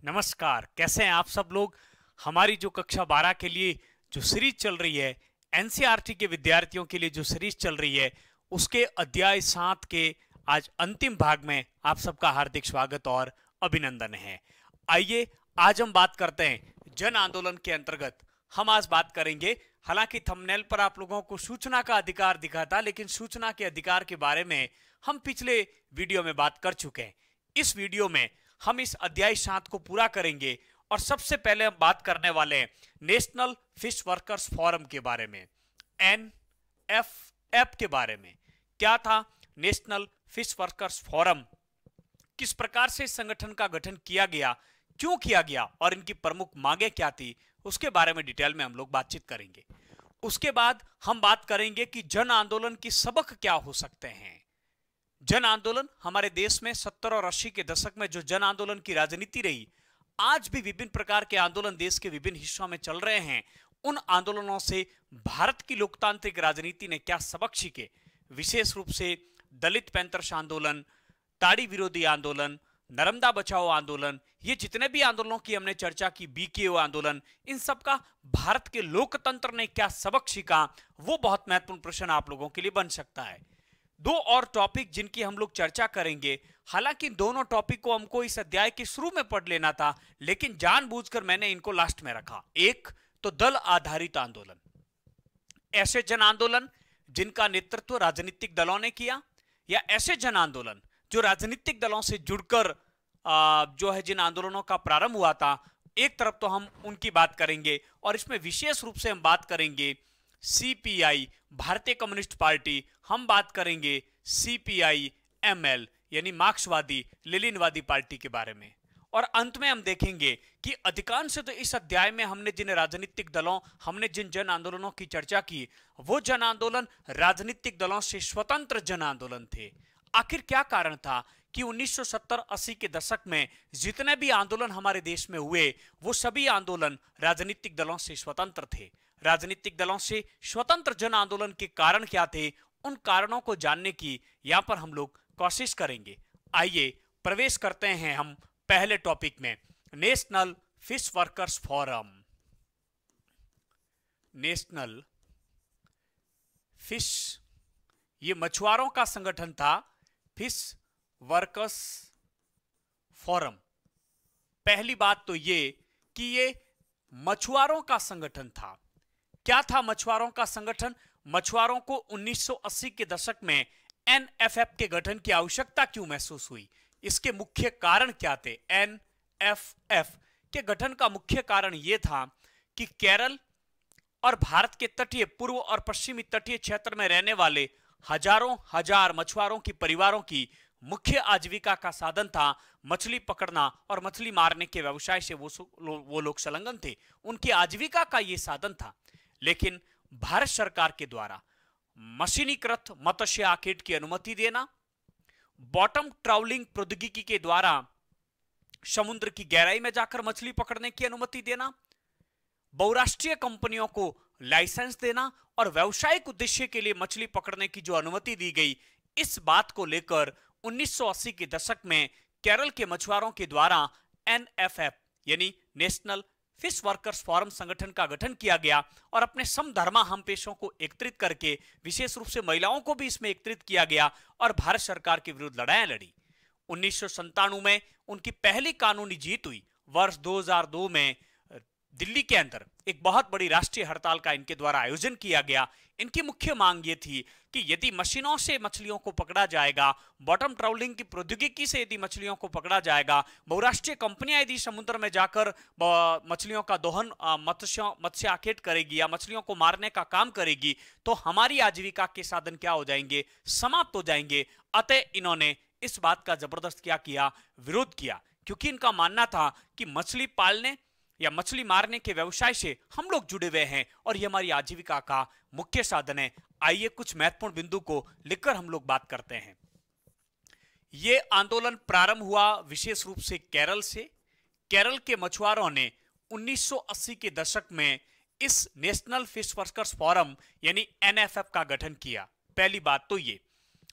नमस्कार, कैसे हैं आप सब लोग। हमारी जो कक्षा 12 के लिए जो सीरीज चल रही है, एनसीईआरटी के विद्यार्थियों के लिए जो सीरीज चल रही है, उसके अध्याय 7 के आज अंतिम भाग में आप सबका हार्दिक स्वागत और अभिनंदन है। आइए आज हम बात करते हैं जन आंदोलन के अंतर्गत। हम आज बात करेंगे, हालांकि थंबनेल पर आप लोगों को सूचना का अधिकार दिखा था, लेकिन सूचना के अधिकार के बारे में हम पिछले वीडियो में बात कर चुके हैं। इस वीडियो में हम इस अध्याय 7 को पूरा करेंगे और सबसे पहले हम बात करने वाले हैं नेशनल फिश वर्कर्स फोरम के बारे में, एनएफएफ के बारे में। क्या था नेशनल फिश वर्कर्स फोरम, किस प्रकार से इस संगठन का गठन किया गया, क्यों किया गया और इनकी प्रमुख मांगे क्या थी, उसके बारे में डिटेल में हम लोग बातचीत करेंगे। उसके बाद हम बात करेंगे कि जन आंदोलन की सबक क्या हो सकते हैं। जन आंदोलन हमारे देश में 70 और 80 के दशक में जो जन आंदोलन की राजनीति रही, आज भी विभिन्न प्रकार के आंदोलन देश के विभिन्न हिस्सों में चल रहे हैं। उन आंदोलनों से भारत की लोकतांत्रिक राजनीति ने क्या सबक सीखे, विशेष रूप से दलित पैंथर्स आंदोलन, ताड़ी विरोधी आंदोलन, नर्मदा बचाओ आंदोलन, ये जितने भी आंदोलनों की हमने चर्चा की, बीकेओ आंदोलन, इन सब का भारत के लोकतंत्र ने क्या सबक सीखा, वो बहुत महत्वपूर्ण प्रश्न आप लोगों के लिए बन सकता है। दो और टॉपिक जिनकी हम लोग चर्चा करेंगे, हालांकि दोनों टॉपिक को हमको इस अध्याय के शुरू में पढ़ लेना था, लेकिन जानबूझकर मैंने इनको लास्ट में रखा। एक तो दल आधारित आंदोलन, ऐसे जन आंदोलन जिनका नेतृत्व राजनीतिक दलों ने किया, या ऐसे जन आंदोलन जो राजनीतिक दलों से जुड़कर जो है जिन आंदोलनों का प्रारंभ हुआ था। एक तरफ तो हम उनकी बात करेंगे और इसमें विशेष रूप से हम बात करेंगे सीपीआई भारतीय कम्युनिस्ट पार्टी, हम बात करेंगे सीपीआई एमएल यानी मार्क्सवादी लेनिनवादी पार्टी के बारे में। और अंत में हम देखेंगे कि अधिकांश तो इस अध्याय में हमने जिन राजनीतिक दलों, हमने जिन जन आंदोलनों की चर्चा की, वो जन आंदोलन राजनीतिक दलों से स्वतंत्र जन आंदोलन थे। आखिर क्या कारण था कि 1970-80 के दशक में जितने भी आंदोलन हमारे देश में हुए, वो सभी आंदोलन राजनीतिक दलों से स्वतंत्र थे। राजनीतिक दलों से स्वतंत्र जन आंदोलन के कारण क्या थे, उन कारणों को जानने की यहां पर हम लोग कोशिश करेंगे। आइए प्रवेश करते हैं हम पहले टॉपिक में, national fish workers forum. National fish, ये मछुआरों का संगठन था, फिश वर्कर्स फोरम। पहली बात तो ये कि ये मछुआरों का संगठन था। क्या था मछुआरों का संगठन? मछुआरों को 1980 के दशक में एनएफएफ के गठन की आवश्यकता क्यों महसूस हुई, इसके मुख्य कारण क्या थे? एनएफएफ के गठन का मुख्य कारण यह था कि केरल और भारत के तटीय पूर्व और पश्चिमी तटीय क्षेत्र में रहने वाले हजारों हजार मछुआरों की परिवारों की मुख्य आजीविका का साधन था मछली पकड़ना, और मछली मारने के व्यवसाय से वो लोग संलग्न थे, उनकी आजीविका का ये साधन था। लेकिन भारत सरकार के द्वारा मशीनीकृत मत्स्य आखेट की अनुमति देना, बॉटम ट्राउलिंग प्रौद्योगिकी के द्वारा समुद्र की गहराई में जाकर मछली पकड़ने की अनुमति देना, बहुराष्ट्रीय कंपनियों को लाइसेंस देना और व्यावसायिक उद्देश्य के लिए मछली पकड़ने की जो अनुमति दी गई, इस बात को लेकर 1980 के दशक में केरल के मछुआरों के द्वारा एनएफएफ यानी नेशनल फिश वर्कर्स फोरम संगठन का गठन किया गया और अपने समधर्मा हमपेशों को एकत्रित करके, विशेष रूप से महिलाओं को भी इसमें एकत्रित किया गया और भारत सरकार के विरुद्ध लड़ाइयां लड़ी। 1997 में उनकी पहली कानूनी जीत हुई। वर्ष 2002 में दिल्ली के अंदर एक बहुत बड़ी राष्ट्रीय हड़ताल का इनके द्वारा आयोजन किया गया। इनकी मुख्य मांग ये थी कि यदि मशीनों से मछलियों को पकड़ा जाएगा, बॉटम ट्राउलिंग की प्रौद्योगिकी से यदि मछलियों को पकड़ा जाएगा, बहुराष्ट्रीय कंपनियां यदि समुद्र में जाकर मछलियों का दोहन मत्स्य आखेट करेगी या मछलियों को मारने का काम करेगी, तो हमारी आजीविका के साधन क्या हो जाएंगे, समाप्त हो जाएंगे। अतः इन्होंने इस बात का जबरदस्त क्या किया, विरोध किया, क्योंकि इनका मानना था कि मछली पालने या मछली मारने के व्यवसाय से हम लोग जुड़े हुए हैं और ये हमारी आजीविका का मुख्य साधन है। आइए कुछ महत्वपूर्ण बिंदु को लिखकर हम लोग बात करते हैं। ये आंदोलन प्रारंभ हुआ विशेष रूप से केरल से। केरल के मछुआरों ने 1980 के दशक में इस नेशनल फिश वर्कर्स फोरम यानी एनएफएफ का गठन किया। पहली बात तो ये।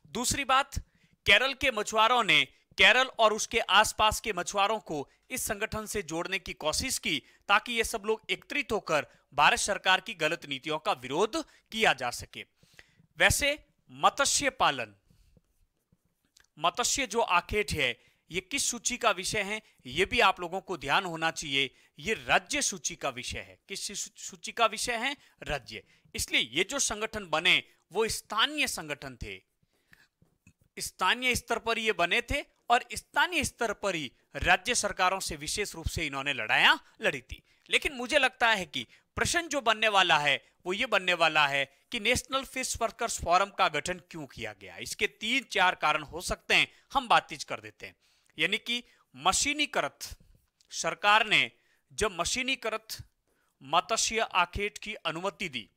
दूसरी बात, केरल के मछुआरों ने केरल और उसके आसपास के मछुआरों को इस संगठन से जोड़ने की कोशिश की ताकि ये सब लोग एकत्रित होकर भारत सरकार की गलत नीतियों का विरोध किया जा सके। वैसे मत्स्य पालन, मत्स्य जो आखेट है, ये किस सूची का विषय है, ये भी आप लोगों को ध्यान होना चाहिए। ये राज्य सूची का विषय है। किस सूची का विषय है? राज्य। इसलिए ये जो संगठन बने वो स्थानीय संगठन थे, स्थानीय स्तर पर ये बने थे और स्थानीय स्तर पर ही राज्य सरकारों से विशेष रूप से इन्होंने लड़ाइयां लड़ी थी। लेकिन मुझे लगता है कि प्रश्न जो बनने वाला है वो ये बनने वाला है कि नेशनल फिश वर्कर्स फोरम का गठन क्यों किया गया। इसके 3-4 कारण हो सकते हैं, हम बातचीत कर देते हैं। यानी कि मशीनीकृत, सरकार ने जब मशीनीकृत मत्स्य आखेट की अनुमति दी,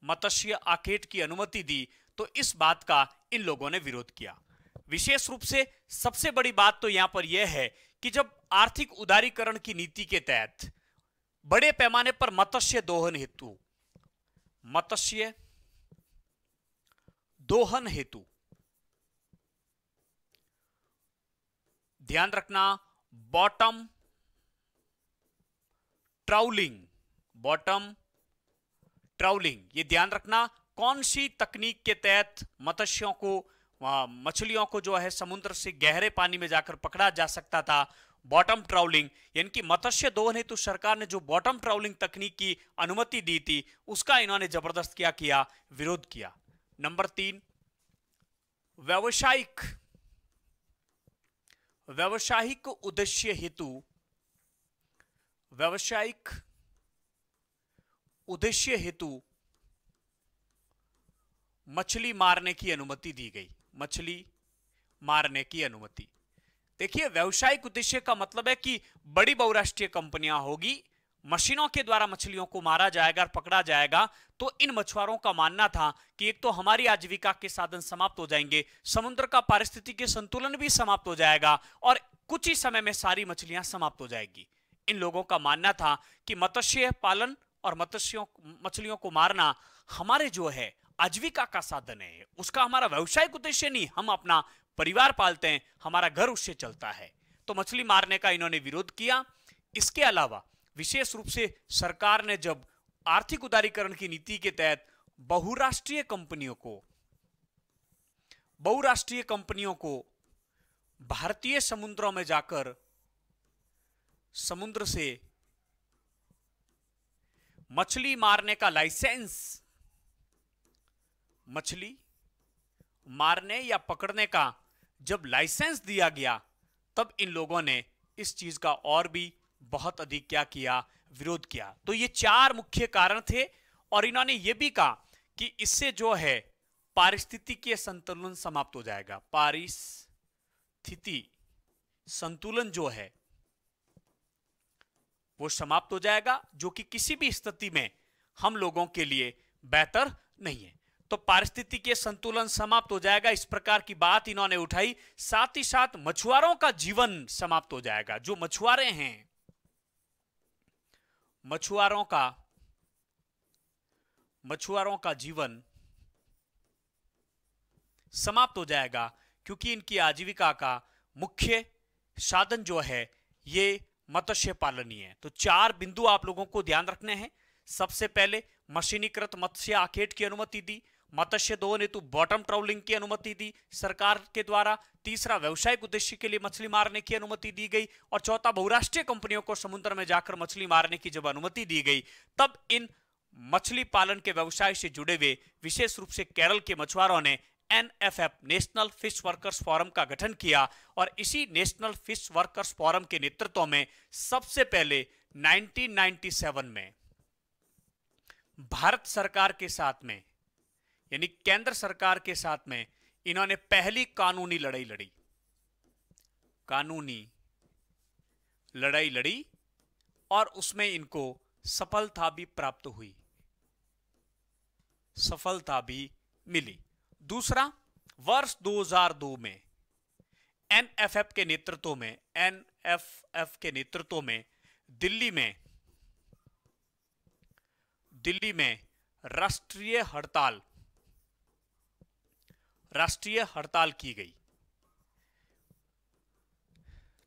मत्स्य आखेट की अनुमति दी, तो इस बात का इन लोगों ने विरोध किया। विशेष रूप से सबसे बड़ी बात तो यहां पर यह है कि जब आर्थिक उदारीकरण की नीति के तहत बड़े पैमाने पर मत्स्य दोहन हेतु, मत्स्य दोहन हेतु, ध्यान रखना, बॉटम ट्राउलिंग, बॉटम ट्राउलिंग, ये ध्यान रखना, कौन सी तकनीक के तहत मत्स्यों को, मछलियों को जो है समुद्र से गहरे पानी में जाकर पकड़ा जा सकता था, बॉटम ट्राउलिंग। यानी कि मत्स्य दोहन हेतु सरकार ने जो बॉटम ट्राउलिंग तकनीक की अनुमति दी थी उसका इन्होंने जबरदस्त क्या किया? विरोध किया। नंबर 3, व्यावसायिक उद्देश्य हेतु, व्यावसायिक उद्देश्य हेतु मछली मारने की अनुमति दी गई, मछली मारने की अनुमति। देखिए, व्यावसायिक उद्देश्य का मतलब है कि बड़ी बहुराष्ट्रीय कंपनियां होगी, मशीनों के द्वारा मछलियों को मारा जाएगा और पकड़ा जाएगा। तो इन मछुआरों का मानना था कि एक तो हमारी आजीविका के साधन समाप्त हो जाएंगे, समुद्र का पारिस्थितिकीय संतुलन भी समाप्त हो जाएगा और कुछ ही समय में सारी मछलियां समाप्त हो जाएगी। इन लोगों का मानना था कि मत्स्य पालन और मछलियों को मारना हमारे जो है आजीविका का साधन है, उसका हमारा व्यावसायिक उद्देश्य नहीं, हम अपना परिवार पालते हैं, हमारा घर उससे चलता है। तो मछली मारने का इन्होंने विरोध किया। इसके अलावा विशेष रूप से सरकार ने जब आर्थिक उदारीकरण की नीति के तहत बहुराष्ट्रीय कंपनियों को भारतीय समुद्रों में जाकर समुद्र से मछली मारने का लाइसेंस, मछली मारने या पकड़ने का जब लाइसेंस दिया गया, तब इन लोगों ने इस चीज का और भी बहुत अधिक क्या किया? विरोध किया। तो ये 4 मुख्य कारण थे और इन्होंने ये भी कहा कि इससे जो है पारिस्थितिकीय संतुलन समाप्त हो जाएगा, पारिस्थितिकी संतुलन जो है वो समाप्त हो जाएगा, जो कि किसी भी स्थिति में हम लोगों के लिए बेहतर नहीं है। तो पारिस्थितिकीय संतुलन समाप्त हो जाएगा, इस प्रकार की बात इन्होंने उठाई। साथ ही साथ मछुआरों का जीवन समाप्त हो जाएगा, जो मछुआरे हैं, मछुआरों का जीवन समाप्त हो जाएगा, क्योंकि इनकी आजीविका का मुख्य साधन जो है ये मत्स्य पालन ही है। तो 4 बिंदु आप लोगों को ध्यान रखने हैं। सबसे पहले मशीनीकृत मत्स्य आखेट की अनुमति दी, मत्स्य दोहन हेतु बॉटम ट्राउलिंग की अनुमति दी सरकार के द्वारा, तीसरा व्यावसायिक उद्देश्य के लिए मछली मारने की अनुमति दी गई, और चौथा बहुराष्ट्रीय कंपनियों को समुद्र में जाकर मछली मारने की जब अनुमति दी गई, तब इन मछली पालन के व्यवसाय से जुड़े हुए विशेष रूप से केरल के मछुआरों ने NFF, national fish workers forum का गठन किया। और इसी नेशनल फिश वर्कर्स फोरम के नेतृत्व में सबसे पहले 1997 में भारत सरकार के साथ में, यानी केंद्र सरकार के साथ में, इन्होंने पहली कानूनी लड़ाई लड़ी, कानूनी लड़ाई लड़ी, और उसमें इनको सफलता भी प्राप्त हुई, सफलता भी मिली। दूसरा, वर्ष 2002 में NFF के नेतृत्व में, NFF के नेतृत्व में दिल्ली में राष्ट्रीय हड़ताल की गई।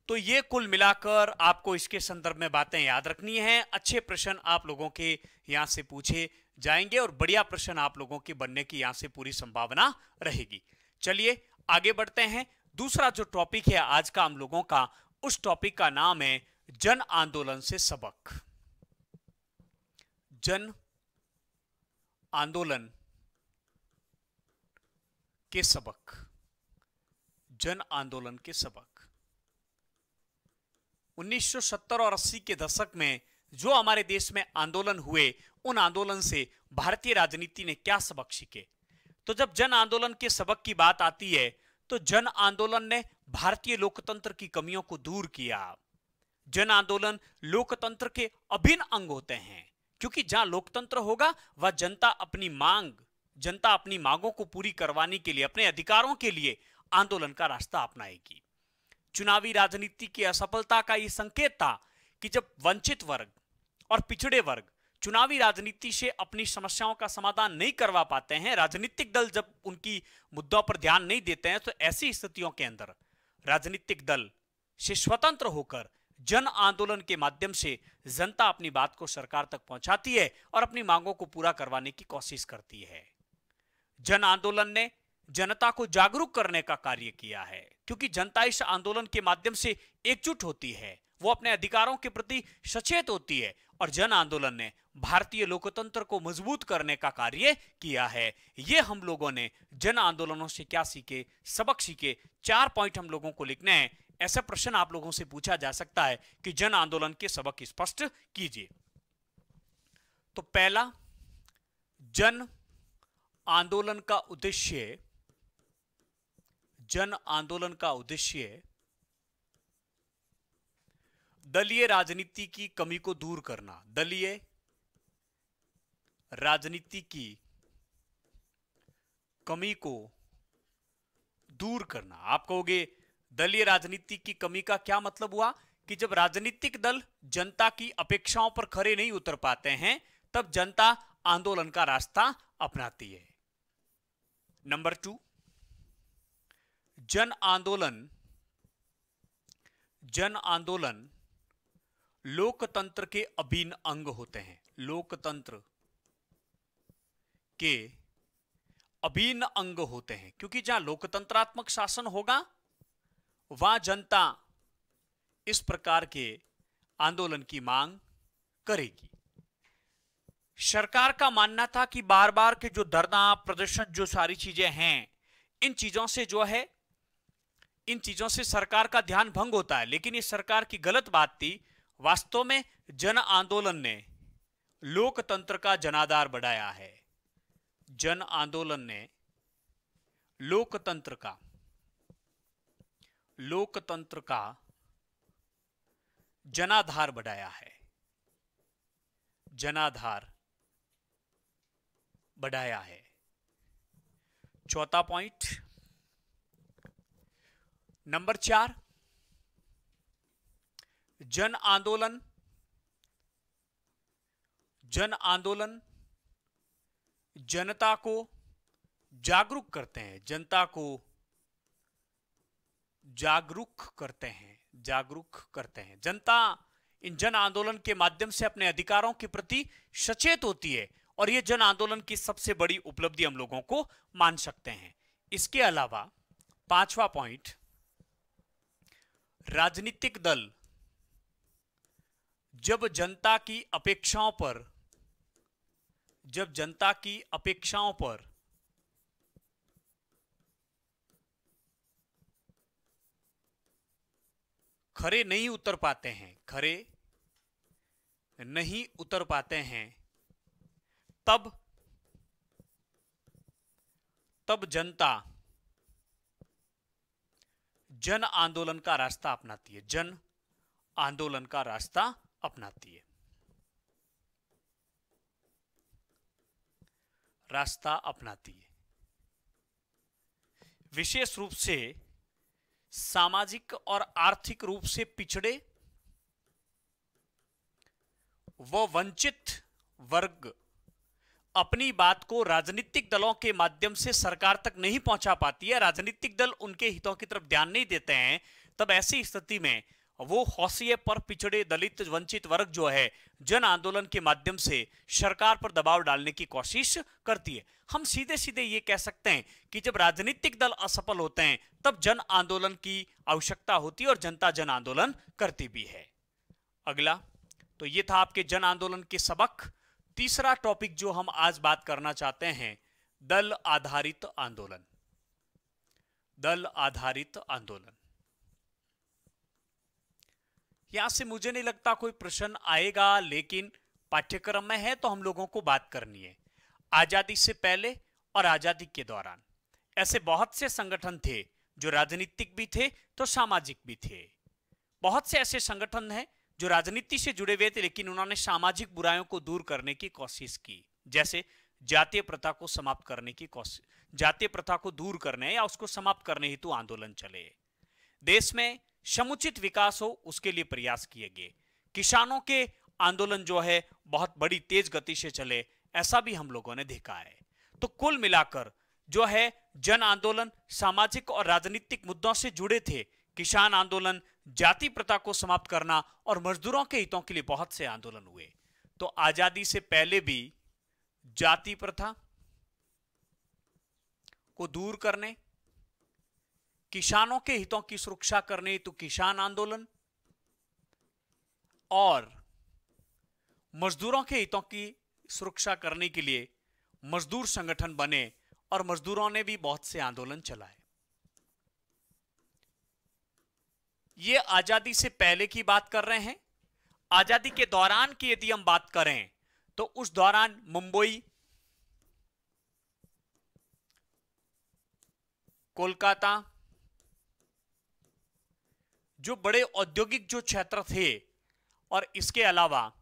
तो ये कुल मिलाकर आपको इसके संदर्भ में बातें याद रखनी है। अच्छे प्रश्न आप लोगों के यहां से पूछे जाएंगे और बढ़िया प्रश्न आप लोगों के बनने की यहां से पूरी संभावना रहेगी। चलिए आगे बढ़ते हैं। दूसरा जो टॉपिक है आज का हम लोगों का, उस टॉपिक का नाम है जन आंदोलन से सबक। जन आंदोलन के सबक। जन आंदोलन के सबक। 1970 और 80 के दशक में जो हमारे देश में आंदोलन हुए, उन आंदोलन से भारतीय राजनीति ने क्या सबक सीखे? तो जब जन आंदोलन के सबक की बात आती है तो जन आंदोलन ने भारतीय लोकतंत्र की कमियों को दूर किया। जन आंदोलन लोकतंत्र के अभिन्न अंग होते हैं, क्योंकि जहां लोकतंत्र होगा वह जनता अपनी मांगों को पूरी करवाने के लिए, अपने अधिकारों के लिए आंदोलन का रास्ता अपनाएगी। चुनावी राजनीति की असफलता का यह संकेत था कि जब वंचित वर्ग और पिछड़े वर्ग चुनावी राजनीति से अपनी समस्याओं का समाधान नहीं करवा पाते हैं, राजनीतिक दल जब उनकी मुद्दों पर ध्यान नहीं देते हैं, तो ऐसी स्थितियों के अंदर राजनीतिक दल से स्वतंत्र होकर जन आंदोलन के माध्यम से जनता अपनी बात को सरकार तक पहुंचाती है और अपनी मांगों को पूरा करवाने की कोशिश करती है। जन आंदोलन ने जनता को जागरूक करने का कार्य किया है, क्योंकि जनता इस आंदोलन के माध्यम से एकजुट होती है, वो अपने अधिकारों के प्रति सचेत होती है, और जन आंदोलन ने भारतीय लोकतंत्र को मजबूत करने का कार्य किया है। ये हम लोगों ने जन आंदोलनों से क्या सीखे, सबक सीखे, 4 पॉइंट हम लोगों को लिखने हैं। ऐसा प्रश्न आप लोगों से पूछा जा सकता है कि जन आंदोलन के सबक स्पष्ट कीजिए। तो पहला, जन आंदोलन का उद्देश्य, जन आंदोलन का उद्देश्य दलीय राजनीति की कमी को दूर करना। दलीय राजनीति की कमी को दूर करना। आप कहोगे दलीय राजनीति की कमी का क्या मतलब हुआ? कि जब राजनीतिक दल जनता की अपेक्षाओं पर खरे नहीं उतर पाते हैं, तब जनता आंदोलन का रास्ता अपनाती है। नंबर 2, जन आंदोलन लोकतंत्र के अभिन्न अंग होते हैं। लोकतंत्र के अभिन्न अंग होते हैं, क्योंकि जहां लोकतंत्रात्मक शासन होगा वहां जनता इस प्रकार के आंदोलन की मांग करेगी। सरकार का मानना था कि बार बार के जो धरना प्रदर्शन, जो सारी चीजें हैं, इन चीजों से सरकार का ध्यान भंग होता है, लेकिन ये सरकार की गलत बात थी। वास्तव में जन आंदोलन ने लोकतंत्र का जनाधार बढ़ाया है। जन आंदोलन ने लोकतंत्र का जनाधार बढ़ाया है। जनाधार बढ़ाया है। चौथा पॉइंट, नंबर 4, जन आंदोलन जनता को जागरूक करते हैं। जनता को जागरूक करते हैं। जनता इन जन आंदोलन के माध्यम से अपने अधिकारों के प्रति सचेत होती है, और यह जन आंदोलन की सबसे बड़ी उपलब्धि हम लोगों को मान सकते हैं। इसके अलावा 5वां पॉइंट, राजनीतिक दल जब जनता की अपेक्षाओं पर खरे नहीं उतर पाते हैं, तब जनता जन आंदोलन का रास्ता अपनाती है। जन आंदोलन का रास्ता अपनाती है। विशेष रूप से सामाजिक और आर्थिक रूप से पिछड़े व वंचित वर्ग अपनी बात को राजनीतिक दलों के माध्यम से सरकार तक नहीं पहुंचा पाती है, राजनीतिक दल उनके हितों की तरफ ध्यान नहीं देते हैं, तब ऐसी स्थिति में वो हौसिये पर पिछड़े दलित वंचित वर्ग जो है जन आंदोलन के माध्यम से सरकार पर दबाव डालने की कोशिश करती है। हम सीधे सीधे ये कह सकते हैं कि जब राजनीतिक दल असफल होते हैं तब जन आंदोलन की आवश्यकता होती है और जनता जन आंदोलन करती भी है। अगला तो ये था आपके जन आंदोलन के सबक। तीसरा टॉपिक जो हम आज बात करना चाहते हैं, दल आधारित आंदोलन। दल आधारित आंदोलन, यहां से मुझे नहीं लगता कोई प्रश्न आएगा, लेकिन पाठ्यक्रम में है तो हम लोगों को बात करनी है। आजादी से पहले और आजादी के दौरान ऐसे बहुत से संगठन थे जो राजनीतिक भी थे तो सामाजिक भी थे। बहुत से ऐसे संगठन हैं जो राजनीति से जुड़े हुए थे लेकिन उन्होंने सामाजिक बुराइयों को दूर करने की कोशिश की, जैसे जातीय प्रथा को समाप्त करने की कोशिश, जातीय प्रथा को दूर करने या उसको समाप्त करने हेतु आंदोलन चले। देश में समुचित विकास हो उसके लिए प्रयास किए गए। किसानों के आंदोलन जो है बहुत बड़ी तेज गति से चले, ऐसा भी हम लोगों ने देखा है। तो कुल मिलाकर जो है जन आंदोलन सामाजिक और राजनीतिक मुद्दों से जुड़े थे। किसान आंदोलन, जाति प्रथा को समाप्त करना और मजदूरों के हितों के लिए बहुत से आंदोलन हुए। तो आजादी से पहले भी जाति प्रथा को दूर करने, किसानों के हितों की सुरक्षा करने हेतु किसान आंदोलन और मजदूरों के हितों की सुरक्षा करने के लिए मजदूर संगठन बने और मजदूरों ने भी बहुत से आंदोलन चलाए। ये आजादी से पहले की बात कर रहे हैं। आजादी के दौरान की यदि हम बात करें तो उस दौरान मुंबई, कोलकाता जो बड़े औद्योगिक जो क्षेत्र थे और इसके अलावा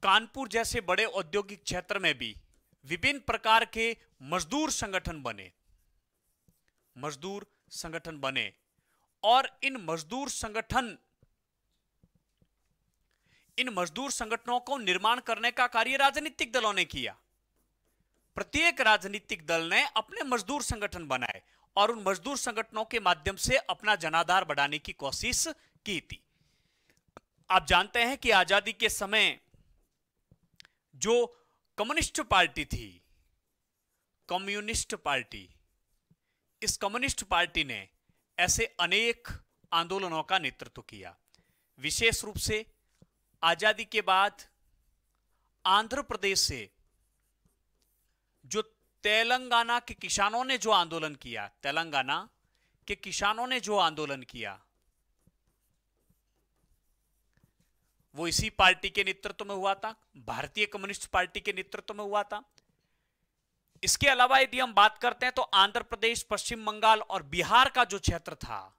कानपुर जैसे बड़े औद्योगिक क्षेत्र में भी विभिन्न प्रकार के मजदूर संगठन बने और इन मजदूर संगठनों को निर्माण करने का कार्य राजनीतिक दलों ने किया। प्रत्येक राजनीतिक दल ने अपने मजदूर संगठन बनाए और उन मजदूर संगठनों के माध्यम से अपना जनाधार बढ़ाने की कोशिश की थी। आप जानते हैं कि आजादी के समय जो कम्युनिस्ट पार्टी थी, कम्युनिस्ट पार्टी, इस कम्युनिस्ट पार्टी ने ऐसे अनेक आंदोलनों का नेतृत्व किया। विशेष रूप से आजादी के बाद आंध्र प्रदेश से जो तेलंगाना के किसानों ने जो आंदोलन किया, तेलंगाना के किसानों ने जो आंदोलन किया, वो इसी पार्टी के नेतृत्व में हुआ था, भारतीय कम्युनिस्ट पार्टी के नेतृत्व में हुआ था। इसके अलावा यदि हम बात करते हैं तो आंध्र प्रदेश, पश्चिम बंगाल और बिहार का जो क्षेत्र था,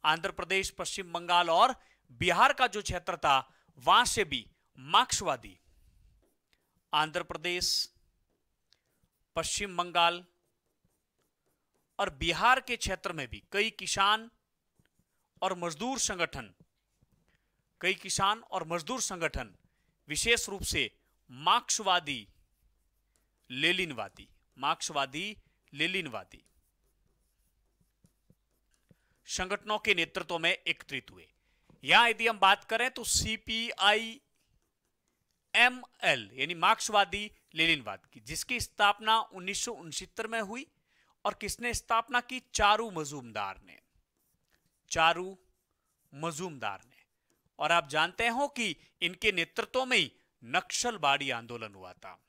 आंध्र प्रदेश, पश्चिम बंगाल और बिहार का जो क्षेत्र था, वहां से भी मार्क्सवादी, आंध्र प्रदेश, पश्चिम बंगाल और बिहार के क्षेत्र में भी कई किसान और मजदूर संगठन, विशेष रूप से मार्क्सवादी लेनिनवादी संगठनों के नेतृत्व में एकत्रित हुए। यहां यदि हम बात करें तो CPIML यानी मार्क्सवादी लेनिनवाद की, जिसकी स्थापना 1969 में हुई और किसने स्थापना की? चारू मजूमदार ने। और आप जानते हो कि इनके नेतृत्व में ही नक्सलवाड़ी आंदोलन हुआ था।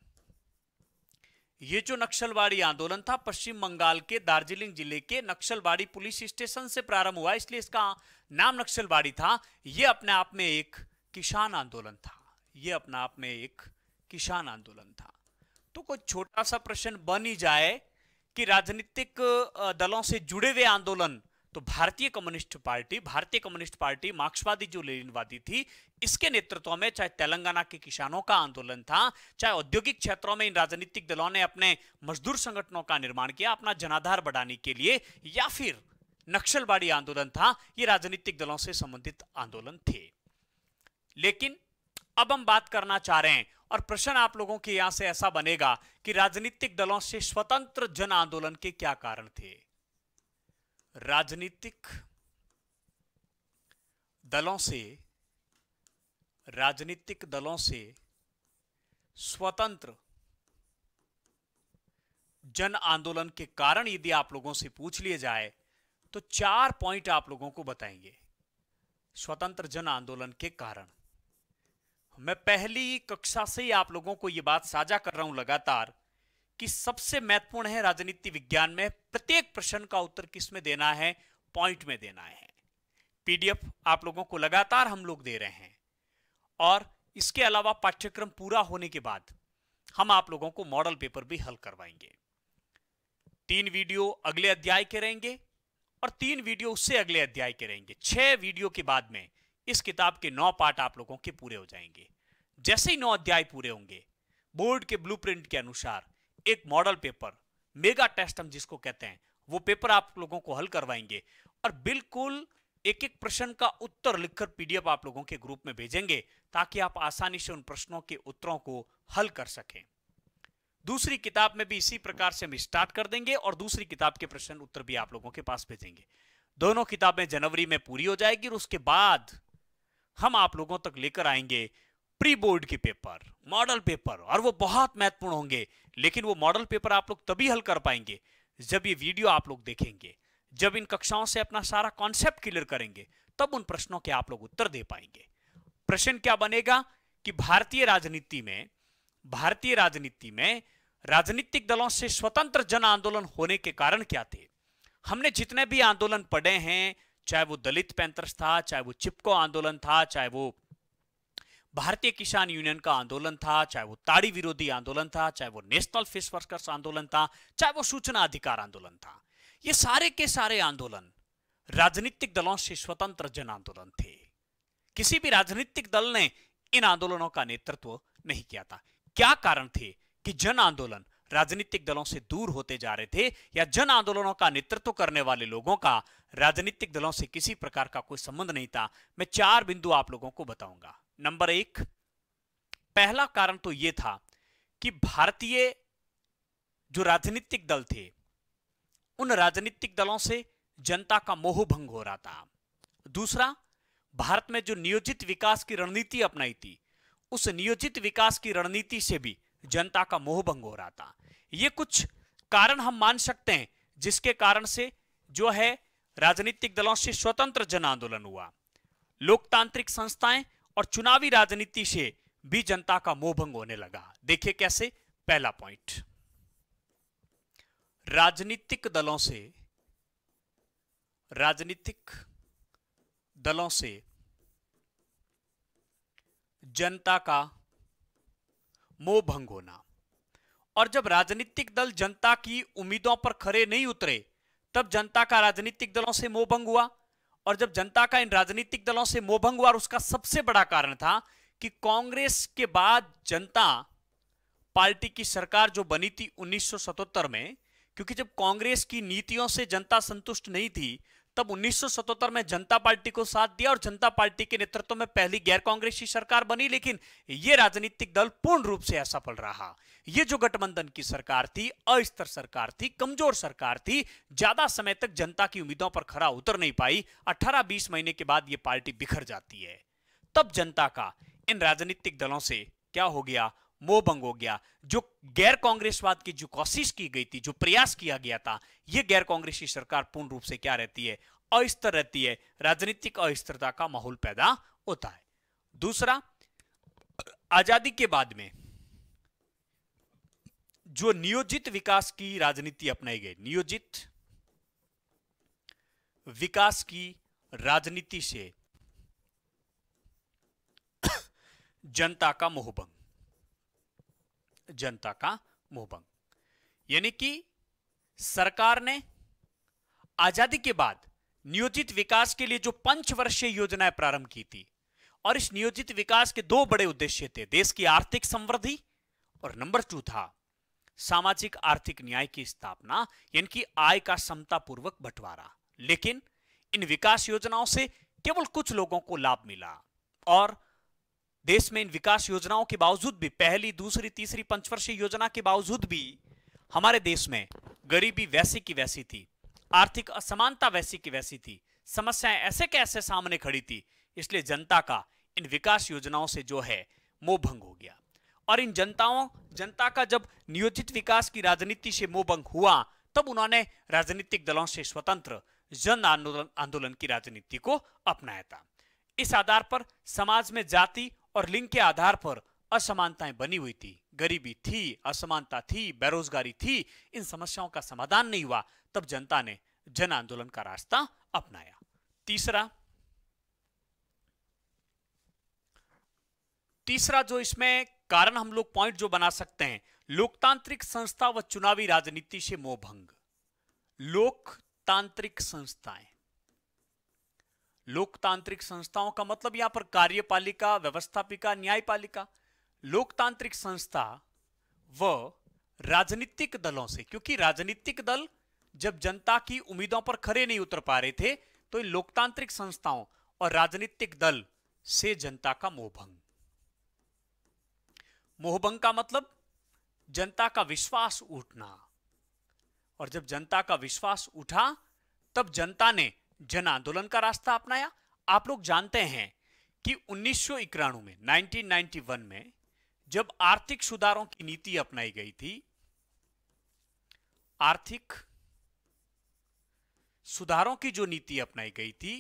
यह जो नक्सलवाड़ी आंदोलन था पश्चिम बंगाल के दार्जिलिंग जिले के नक्सलवाड़ी पुलिस स्टेशन से प्रारंभ हुआ, इसलिए इसका नाम नक्सलवाड़ी था। यह अपने आप में एक किसान आंदोलन था। तो कोई छोटा सा प्रश्न बन ही जाए कि राजनीतिक दलों से जुड़े हुए आंदोलन, तो भारतीय कम्युनिस्ट पार्टी मार्क्सवादी जो लेनिनवादी थी, इसके नेतृत्व में चाहे तेलंगाना के किसानों का आंदोलन था, चाहे औद्योगिक क्षेत्रों में इन राजनीतिक दलों ने अपने मजदूर संगठनों का निर्माण किया अपना जनाधार बढ़ाने के लिए, या फिर नक्सलवाड़ी आंदोलन था, ये राजनीतिक दलों से संबंधित आंदोलन थे। लेकिन अब हम बात करना चाह रहे हैं और प्रश्न आप लोगों के यहां से ऐसा बनेगा कि राजनीतिक दलों से स्वतंत्र जन आंदोलन के क्या कारण थे। राजनीतिक दलों से, राजनीतिक दलों से स्वतंत्र जन आंदोलन के कारण यदि आप लोगों से पूछ लिए जाए तो 4 पॉइंट आप लोगों को बताएंगे स्वतंत्र जन आंदोलन के कारण। मैं पहली कक्षा से ही आप लोगों को यह बात साझा कर रहा हूं लगातार कि सबसे महत्वपूर्ण है राजनीति विज्ञान में प्रत्येक प्रश्न का उत्तर किस में देना है, पॉइंट में देना है। पीडीएफ आप लोगों को लगातार हम लोग दे रहे हैं और इसके अलावा पाठ्यक्रम पूरा होने के बाद हम आप लोगों को मॉडल पेपर भी हल करवाएंगे। 3 वीडियो अगले अध्याय के रहेंगे और 3 वीडियो उससे अगले अध्याय के रहेंगे। 6 वीडियो के बाद में इस किताब के 9 पार्ट आप लोगों के पूरे हो जाएंगे। जैसे ही 9 अध्याय पूरे होंगे, बोर्ड के ब्लूप्रिंट के अनुसार एक मॉडल पेपर, मेगा टेस्ट हम जिसको कहते हैं, वो पेपर आप लोगों को हल करवाएंगे और बिल्कुल एक एक प्रश्न का उत्तर लिखकर पीडीएफ आप लोगों के ग्रुप में भेजेंगे ताकि आप आसानी से उन प्रश्नों के उत्तरों को हल कर सकें। दूसरी किताब में भी इसी प्रकार से हम स्टार्ट कर देंगे और दूसरी किताब के प्रश्न उत्तर भी आप लोगों के पास भेजेंगे। दोनों किताबें जनवरी में पूरी हो जाएगी और उसके बाद हम आप लोगों तक लेकर आएंगे प्री बोर्ड के पेपर, मॉडल पेपर, और वो बहुत महत्वपूर्ण होंगे। लेकिन वो मॉडल पेपर आप लोग तभी हल कर पाएंगे जब ये वीडियो आप लोग देखेंगे, जब इन कक्षाओं से अपना सारा कॉन्सेप्ट क्लियर करेंगे, तब उन प्रश्नों के आप लोग उत्तर दे पाएंगे। प्रश्न क्या बनेगा कि भारतीय राजनीति में राजनीतिक दलों से स्वतंत्र जन आंदोलन होने के कारण क्या थे। हमने जितने भी आंदोलन पढ़े हैं, चाहे वो दलित पैंथर्स था, चाहे वो चिपको आंदोलन था, चाहे वो भारतीय किसान यूनियन का आंदोलन था, चाहे वो ताड़ी विरोधी आंदोलन था, चाहे वो नेशनल फिश वर्कर्स आंदोलन था, चाहे वो सूचना अधिकार आंदोलन था, ये सारे के सारे आंदोलन राजनीतिक दलों से स्वतंत्र जन आंदोलन थे। किसी भी राजनीतिक दल ने इन आंदोलनों का नेतृत्व नहीं किया था। क्या कारण थे कि जन आंदोलन राजनीतिक दलों से दूर होते जा रहे थे, या जन आंदोलनों का नेतृत्व करने वाले लोगों का राजनीतिक दलों से किसी प्रकार का कोई संबंध नहीं था। मैं 4 बिंदु आप लोगों को बताऊंगा। नंबर 1, पहला कारण तो यह था कि भारतीय जो राजनीतिक दल थे, उन राजनीतिक दलों से जनता का मोह भंग हो रहा था। दूसरा, भारत में जो नियोजित विकास की रणनीति अपनाई थी, उस नियोजित विकास की रणनीति से भी जनता का मोह भंग हो रहा था। ये कुछ कारण हम मान सकते हैं जिसके कारण से जो है राजनीतिक दलों से स्वतंत्र जन आंदोलन हुआ। लोकतांत्रिक संस्थाएं और चुनावी राजनीति से भी जनता का मोह भंग होने लगा। देखिए कैसे। पहला पॉइंट, राजनीतिक दलों से जनता का मोह भंग होना। और जब राजनीतिक दल जनता की उम्मीदों पर खरे नहीं उतरे, तब जनता का राजनीतिक दलों से मोह भंग हुआ। और जब जनता का इन राजनीतिक दलों से मोह भंग हुआ, और उसका सबसे बड़ा कारण था कि कांग्रेस के बाद जनता पार्टी की सरकार जो बनी थी 1977 में, क्योंकि जब कांग्रेस की नीतियों से जनता संतुष्ट नहीं थी, तब 1977 में जनता पार्टी को साथ दिया और जनता पार्टी के नेतृत्व में पहली गैर कांग्रेसी सरकार बनी। लेकिन यह राजनीतिक दल पूर्ण रूप से असफल रहा। यह जो गठबंधन की सरकार थी, अस्थिर सरकार थी, कमजोर सरकार थी, ज्यादा समय तक जनता की उम्मीदों पर खरा उतर नहीं पाई। 18-20 महीने के बाद यह पार्टी बिखर जाती है। तब जनता का इन राजनीतिक दलों से क्या हो गया, मोह भंग हो गया। जो गैर कांग्रेसवाद की जो कोशिश की गई थी, जो प्रयास किया गया था, यह गैर कांग्रेसी सरकार पूर्ण रूप से क्या रहती है, अस्थिर रहती है। राजनीतिक अस्थिरता का माहौल पैदा होता है। दूसरा, आजादी के बाद में जो नियोजित विकास की राजनीति अपनाई गई, नियोजित विकास की राजनीति से जनता का मोह भंग, यानी कि सरकार ने आजादी के बाद नियोजित विकास के लिए जो 5 वर्षीय योजनाएं प्रारंभ की थी, और इस नियोजित विकास के 2 बड़े उद्देश्य थे, देश की आर्थिक समृद्धि और नंबर 2 था सामाजिक आर्थिक न्याय की स्थापना, यानी कि आय का समतापूर्वक बंटवारा। लेकिन इन विकास योजनाओं से केवल कुछ लोगों को लाभ मिला, और देश में इन विकास योजनाओं के बावजूद भी, पहली, दूसरी, तीसरी, पंचवर्षीय योजना के बावजूद भी हमारे देश में गरीबी वैसी की वैसी थी, आर्थिक असमानता वैसी की वैसी थी, समस्याएं ऐसे के ऐसे सामने खड़ी थी। इसलिए जनता का इन विकास योजनाओं से जो है मोह भंग हो गया। और इन जनता का जब नियोजित विकास की राजनीति से मोह भंग हुआ, तब उन्होंने राजनीतिक दलों से स्वतंत्र जन आंदोलन की राजनीति को अपनाया था। इस आधार पर समाज में जाति और लिंग के आधार पर असमानताएं बनी हुई थी, गरीबी थी, असमानता थी, बेरोजगारी थी। इन समस्याओं का समाधान नहीं हुआ, तब जनता ने जन आंदोलन का रास्ता अपनाया। तीसरा जो इसमें कारण हम लोग पॉइंट जो बना सकते हैं, लोकतांत्रिक संस्था व चुनावी राजनीति से मोह भंग। लोकतांत्रिक संस्थाओं का मतलब यहां पर कार्यपालिका, व्यवस्थापिका, न्यायपालिका। लोकतांत्रिक संस्था व राजनीतिक दलों से, क्योंकि राजनीतिक दल जब जनता की उम्मीदों पर खरे नहीं उतर पा रहे थे, तो इन लोकतांत्रिक संस्थाओं और राजनीतिक दल से जनता का मोहभंग। मोहभंग का मतलब जनता का विश्वास उठना, और जब जनता का विश्वास उठा तब जनता ने जन आंदोलन का रास्ता अपनाया। आप लोग जानते हैं कि 1991 में 1991 में जब आर्थिक सुधारों की नीति अपनाई गई थी, आर्थिक सुधारों की जो नीति अपनाई गई थी,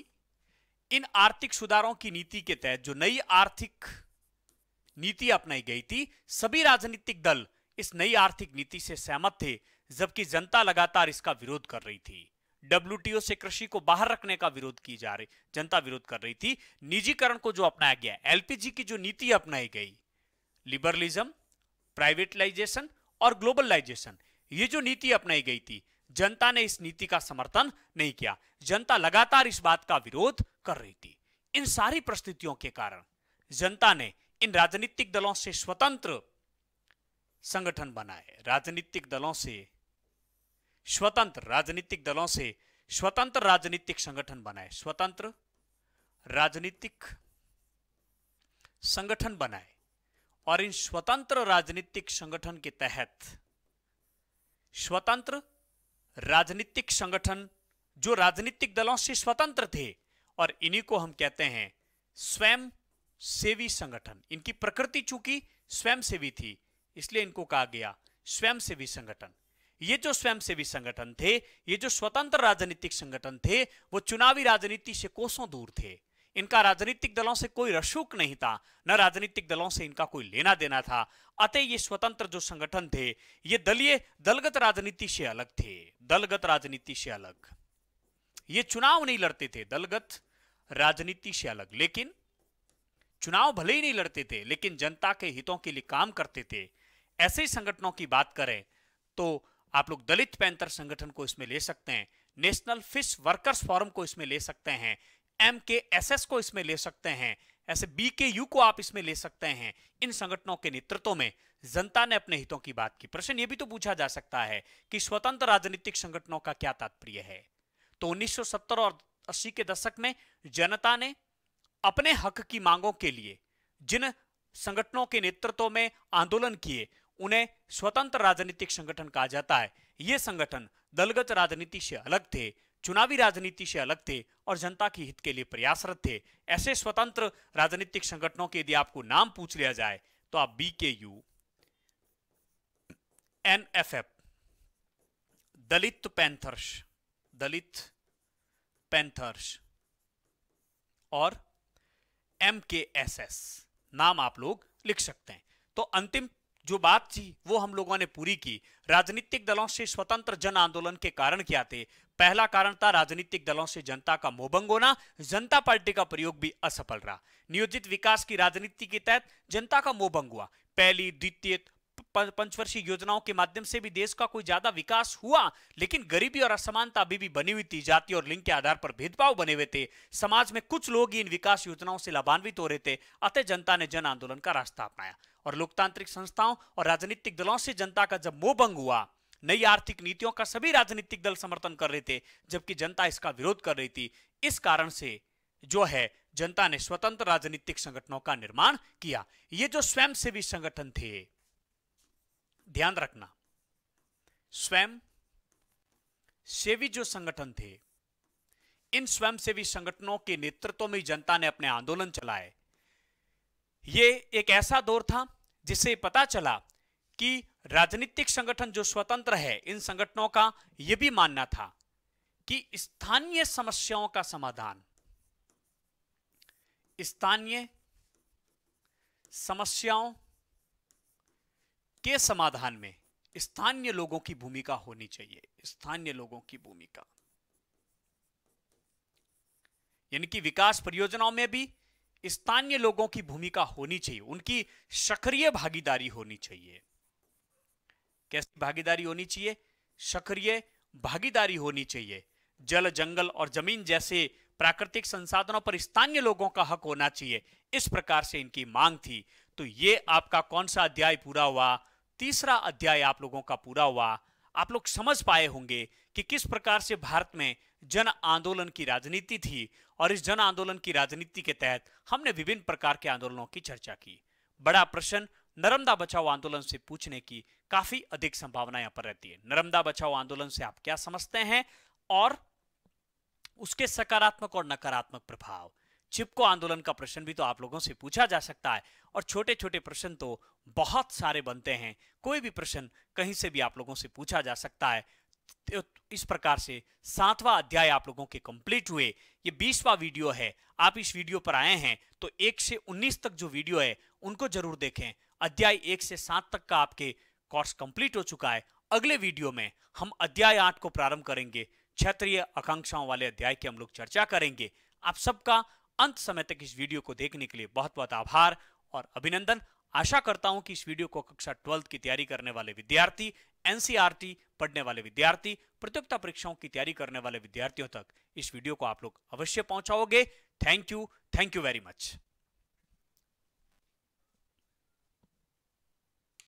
इन आर्थिक सुधारों की नीति के तहत जो नई आर्थिक नीति अपनाई गई थी, सभी राजनीतिक दल इस नई आर्थिक नीति से सहमत थे, जबकि जनता लगातार इसका विरोध कर रही थी। डब्ल्यूटीओ से कृषि को बाहर रखने का विरोध की जा रही, जनता विरोध कर रही थी। निजीकरण को जो अपनाया गया, एलपीजी की जो नीति अपनाई गई, लिबरलिज्म, प्राइवेटलाइजेशन और ग्लोबलाइजेशन, ये जो नीति अपनाई गई थी, जनता ने इस नीति का समर्थन नहीं किया। जनता लगातार इस बात का विरोध कर रही थी। इन सारी परिस्थितियों के कारण जनता ने इन राजनीतिक दलों से स्वतंत्र संगठन बनाए, राजनीतिक दलों से स्वतंत्र राजनीतिक संगठन बनाए, स्वतंत्र राजनीतिक संगठन बनाए। और इन स्वतंत्र राजनीतिक संगठन के तहत स्वतंत्र राजनीतिक संगठन जो राजनीतिक दलों से स्वतंत्र थे, और इन्हीं को हम कहते हैं स्वयं सेवी संगठन। इनकी प्रकृति चूंकि स्वयंसेवी थी, इसलिए इनको कहा गया स्वयंसेवी संगठन। ये जो स्वयंसेवी संगठन थे, ये जो स्वतंत्र राजनीतिक संगठन थे, वो चुनावी राजनीति से कोसों दूर थे। इनका राजनीतिक दलों से कोई रसूख नहीं था, न राजनीतिक दलों से इनका कोई लेना देना था। अतः ये स्वतंत्र जो संगठन थे, ये दलगत राजनीति से अलग थे, दलगत राजनीति से अलग। ये चुनाव नहीं लड़ते थे, दलगत राजनीति से अलग। लेकिन चुनाव भले ही नहीं लड़ते थे, लेकिन जनता के हितों के लिए काम करते थे। ऐसे ही संगठनों की बात करें तो आप लोग दलित पैंथर संगठन को इसमें ले सकते हैं, नेशनल फिश वर्कर्स फोरम को इसमें ले सकते हैं, MKSS को इसमें ले सकते हैं, ऐसे BKU को आप इसमें ले सकते हैं। इन संगठनों के नेतृत्व में जनता ने अपने हितों की बात की। प्रश्न यह भी तो पूछा जा सकता है कि स्वतंत्र राजनीतिक संगठनों का क्या तात्पर्य है। तो 1970 और 80 के दशक में जनता ने अपने हक की मांगों के लिए जिन संगठनों के नेतृत्व में आंदोलन किए, उन्हें स्वतंत्र राजनीतिक संगठन कहा जाता है। ये संगठन दलगत राजनीति से अलग थे, चुनावी राजनीति से अलग थे और जनता के हित के लिए प्रयासरत थे। ऐसे स्वतंत्र राजनीतिक संगठनों के यदि आपको नाम पूछ लिया जाए तो आप BKU, NFF, दलित पैंथर्स और MKSS नाम आप लोग लिख सकते हैं। तो अंतिम जो बात थी वो हम लोगों ने पूरी की। राजनीतिक दलों से स्वतंत्र जन आंदोलन के कारण क्या थे? पहला कारण था राजनीतिक दलों से जनता का मोहभंग होना। जनता पार्टी का प्रयोग भी असफल रहा। नियोजित विकास की राजनीति के तहत जनता का मोहभंग हुआ। पहली, द्वितीय, पंचवर्षीय योजनाओं के माध्यम से भी देश का कोई ज्यादा विकास हुआ, लेकिन गरीबी और असमानता अभी भी बनी हुई थी। जाति और लिंग के आधार पर भेदभाव बने हुए थे। समाज में कुछ लोग ही इन विकास योजनाओं से लाभान्वित हो रहे थे। अतः जनता ने जन आंदोलन का रास्ता अपनाया और लोकतांत्रिक संस्थाओं और राजनीतिक दलों से जनता का जब मोहभंग हुआ, नई आर्थिक नीतियों का सभी राजनीतिक दल समर्थन कर रहे थे, जबकि जनता इसका विरोध कर रही थी। इस कारण से जो है जनता ने स्वतंत्र राजनीतिक संगठनों का निर्माण किया। ये जो स्वयंसेवी संगठन थे, ध्यान रखना, स्वयं सेवी जो संगठन थे, इन स्वयंसेवी संगठनों के नेतृत्व में जनता ने अपने आंदोलन चलाए। ये एक ऐसा दौर था जिससे पता चला कि राजनीतिक संगठन जो स्वतंत्र है, इन संगठनों का यह भी मानना था कि स्थानीय समस्याओं का समाधान, स्थानीय समस्याओं के समाधान में स्थानीय लोगों की भूमिका होनी चाहिए। स्थानीय लोगों की भूमिका यानी कि विकास परियोजनाओं में भी स्थानीय लोगों की भूमिका होनी चाहिए, उनकी सक्रिय भागीदारी होनी चाहिए। कैसी भागीदारी होनी चाहिए? सक्रिय भागीदारी होनी चाहिए। जल, जंगल और जमीन जैसे प्राकृतिक संसाधनों पर स्थानीय लोगों का हक होना चाहिए, इस प्रकार से इनकी मांग थी। तो ये आपका कौन सा अध्याय पूरा हुआ? तीसरा अध्याय आप लोगों का पूरा हुआ। आप लोग समझ पाए होंगे कि किस प्रकार से भारत में जन आंदोलन की राजनीति थी, और इस जन आंदोलन की राजनीति के तहत हमने विभिन्न प्रकार के आंदोलनों की चर्चा की। बड़ा प्रश्न नर्मदा बचाओ आंदोलन से पूछने की काफी अधिक संभावना यहां पर रहती है। नर्मदा बचाओ आंदोलन से आप क्या समझते हैं और उसके सकारात्मक और नकारात्मक प्रभाव। चिपको आंदोलन का प्रश्न भी तो आप लोगों से पूछा जा सकता है, और छोटे छोटे प्रश्न तो बहुत सारे बनते हैं। कोई भी प्रश्न कहीं से भी आप लोगों से पूछा जा सकता है। तो इस प्रकार से 7वां अध्याय आप लोगों के कंप्लीट हुए। ये 20वां वीडियो है। आप इस वीडियो पर आए हैं तो 1 से 19 तक जो वीडियो है उनको जरूर देखें। अध्याय 1 से 7 तक का आपके कोर्स कंप्लीट हो चुका है। अगले वीडियो में हम अध्याय 8 को प्रारंभ करेंगे। क्षेत्रीय आकांक्षाओं वाले अध्याय की हम लोग चर्चा करेंगे। आप सबका अंत समय तक इस वीडियो को देखने के लिए बहुत बहुत आभार और अभिनंदन। आशा करता हूं कि इस वीडियो को कक्षा 12 की तैयारी करने वाले विद्यार्थी, एनसीईआरटी पढ़ने वाले विद्यार्थी, प्रतियोगिता परीक्षाओं की तैयारी करने वाले विद्यार्थियों तक इस वीडियो को आप लोग अवश्य पहुंचाओगे। Thank you very much.